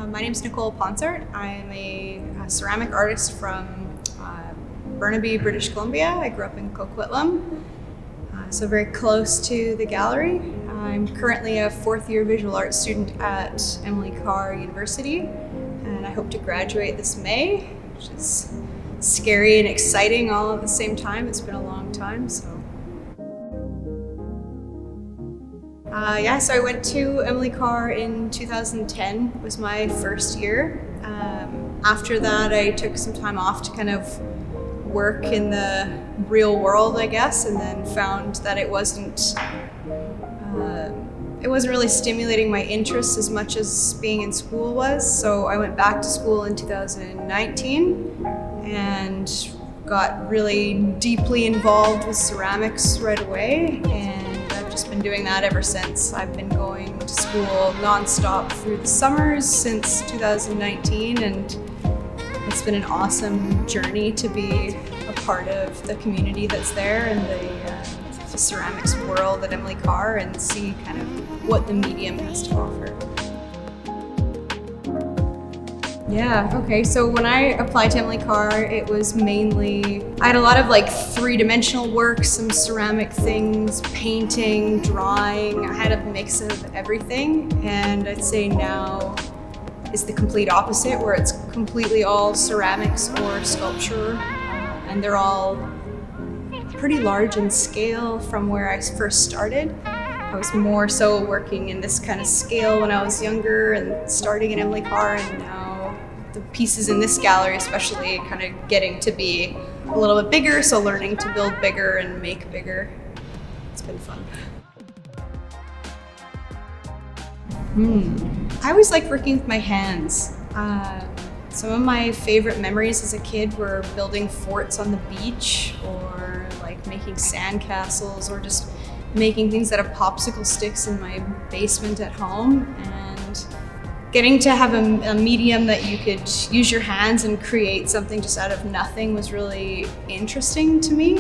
My name is Nicole Ponsart. I'm a ceramic artist from Burnaby, British Columbia. I grew up in Coquitlam, so very close to the gallery. I'm currently a fourth-year visual arts student at Emily Carr University, and I hope to graduate this May, which is scary and exciting all at the same time. It's been a long time, so. So I went to Emily Carr in 2010. It was my first year. After that, I took some time off to kind of work in the real world, I guess, and then found that it wasn't really stimulating my interests as much as being in school was. So I went back to school in 2019 and got really deeply involved with ceramics right away, and I've just been doing that ever since. I've been going to school nonstop through the summers since 2019, and it's been an awesome journey to be a part of the community that's there and the ceramics world at Emily Carr and see kind of what the medium has to offer. Yeah, okay, so when I applied to Emily Carr, it was mainly, I had a lot of like three-dimensional work, some ceramic things, painting, drawing. I had a mix of everything, and I'd say now is the complete opposite, where it's completely all ceramics or sculpture, and they're all pretty large in scale from where I first started. I was more so working in this kind of scale when I was younger and starting at Emily Carr, and now the pieces in this gallery especially kind of getting to be a little bit bigger, so learning to build bigger and make bigger. It's been fun. I always liked working with my hands. Some of my favorite memories as a kid were building forts on the beach, or like making sandcastles, or just making things out of popsicle sticks in my basement at home. And getting to have a medium that you could use your hands and create something just out of nothing was really interesting to me.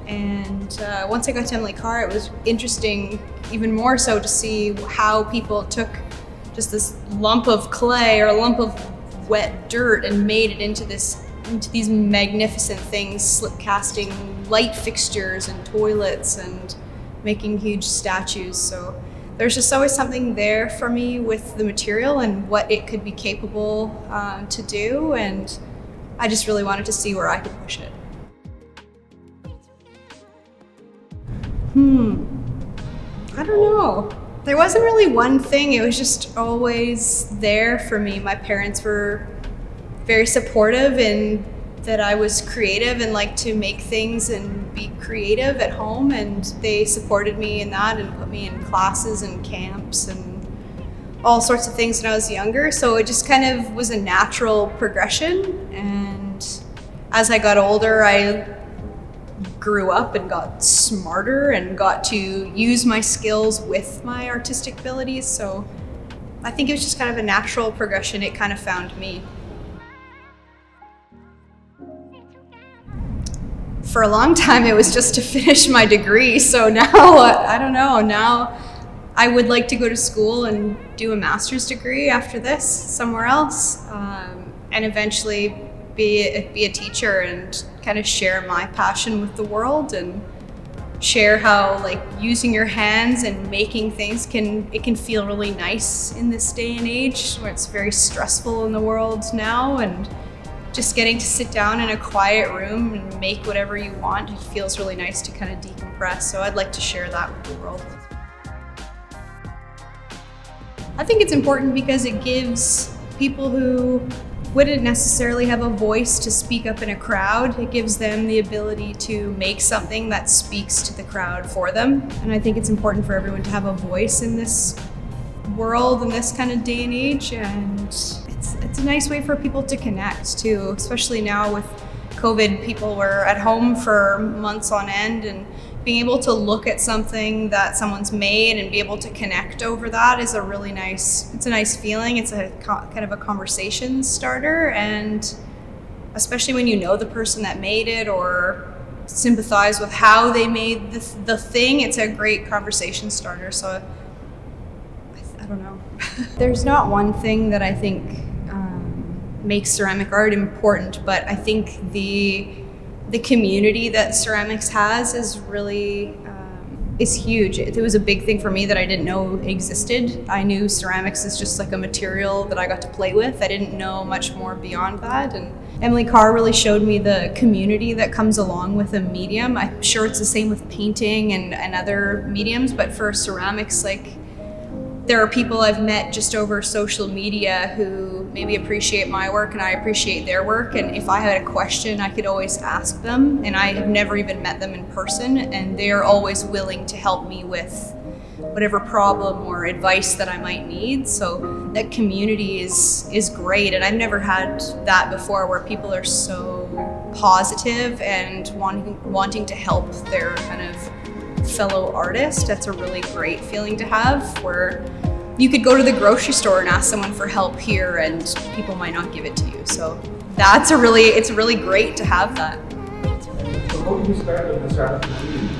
And once I got to Emily Carr, it was interesting even more so to see how people took just this lump of clay or a lump of wet dirt and made it into these magnificent things, slip casting light fixtures and toilets and making huge statues. So there's just always something there for me with the material and what it could be capable to do, and I just really wanted to see where I could push it. I don't know. There wasn't really one thing. It was just always there for me. My parents were very supportive in that I was creative and liked to make things and be creative at home, and they supported me in that and put me in classes and camps and all sorts of things when I was younger. So it just kind of was a natural progression, and as I got older, I grew up and got smarter and got to use my skills with my artistic abilities. So I think it was just kind of a natural progression. It kind of found me. For a long time, it was just to finish my degree. So now, I don't know, now I would like to go to school and do a master's degree after this somewhere else, and eventually be a teacher and kind of share my passion with the world and share how like using your hands and making things can feel really nice in this day and age where it's very stressful in the world now, and just getting to sit down in a quiet room and make whatever you want, it feels really nice to kind of decompress. So I'd like to share that with the world. I think it's important because it gives people who wouldn't necessarily have a voice to speak up in a crowd, it gives them the ability to make something that speaks to the crowd for them. And I think it's important for everyone to have a voice in this world, in this kind of day and age, and it's a nice way for people to connect too, especially now with COVID. People were at home for months on end, and being able to look at something that someone's made and be able to connect over that is a nice feeling. It's a kind of a conversation starter, and especially when you know the person that made it or sympathize with how they made the thing, it's a great conversation starter. So I don't know. There's not one thing that I think make ceramic art important, but I think the community that ceramics has is really is huge. It was a big thing for me that I didn't know existed. I knew ceramics is just like a material that I got to play with. I didn't know much more beyond that. And Emily Carr really showed me the community that comes along with a medium. I'm sure it's the same with painting and other mediums, but for ceramics, like, there are people I've met just over social media who maybe appreciate my work and I appreciate their work. And if I had a question, I could always ask them. And I have never even met them in person. And they're always willing to help me with whatever problem or advice that I might need. So that community is great. And I've never had that before, where people are so positive and wanting to help their kind of fellow artist. That's a really great feeling to have, where you could go to the grocery store and ask someone for help here and people might not give it to you. So it's really great to have that. So how did you start with the ceramic community?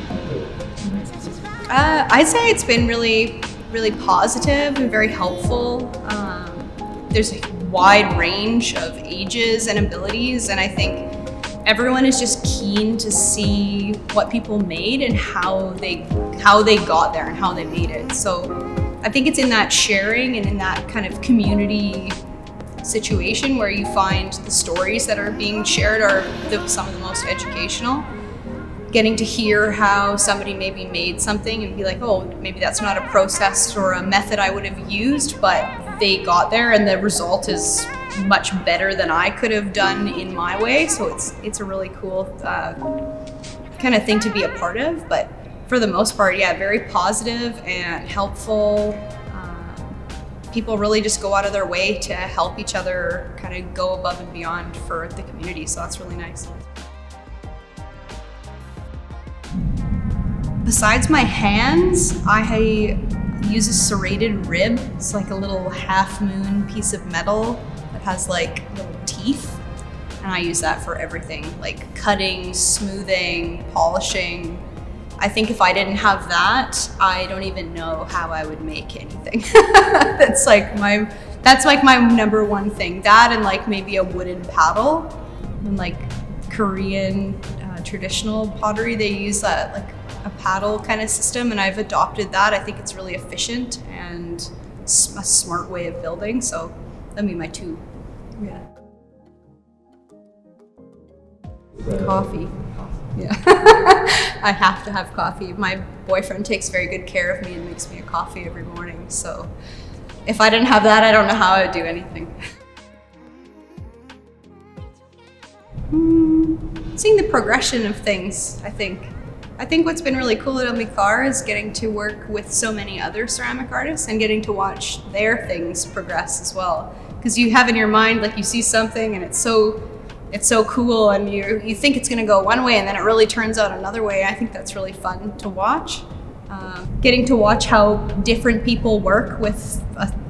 I'd say it's been really, really positive and very helpful. There's a wide range of ages and abilities, and I think everyone is just keen to see what people made and how they got there and how they made it. So I think it's in that sharing and in that kind of community situation where you find the stories that are being shared are some of the most educational. Getting to hear how somebody maybe made something and be like, oh, maybe that's not a process or a method I would have used, but they got there and the result is much better than I could have done in my way. So it's a really cool kind of thing to be a part of. But for the most part, yeah, very positive and helpful. People really just go out of their way to help each other kind of go above and beyond for the community. So that's really nice. Besides my hands, I use a serrated rib. It's like a little half moon piece of metal that has like little teeth. And I use that for everything, like cutting, smoothing, polishing. I think if I didn't have that, I don't even know how I would make anything. That's like my number one thing. That and like maybe a wooden paddle. And like Korean traditional pottery, they use that like a paddle kind of system, and I've adopted that. I think it's really efficient and a smart way of building. So that'd be my two. Yeah. Coffee. Yeah. I have to have coffee. My boyfriend takes very good care of me and makes me a coffee every morning. So if I didn't have that, I don't know how I would do anything. Seeing the progression of things, I think what's been really cool at Emily Carr is getting to work with so many other ceramic artists and getting to watch their things progress as well. Because you have in your mind, like you see something and it's so cool and you think it's gonna go one way and then it really turns out another way. I think that's really fun to watch. Getting to watch how different people work with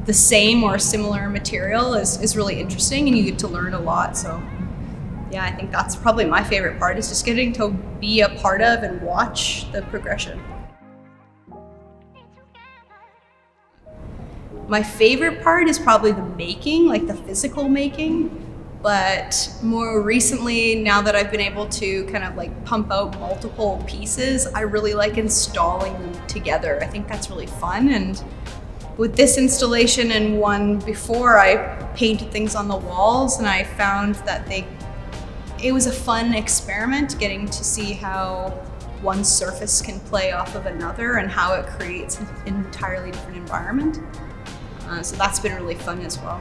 the same or similar material is really interesting, and you get to learn a lot. So yeah, I think that's probably my favorite part, is just getting to be a part of and watch the progression. My favorite part is probably the making, like the physical making. But more recently, now that I've been able to kind of like pump out multiple pieces, I really like installing them together. I think that's really fun. And with this installation and one before, I painted things on the walls, and I found that it was a fun experiment, getting to see how one surface can play off of another and how it creates an entirely different environment. So that's been really fun as well.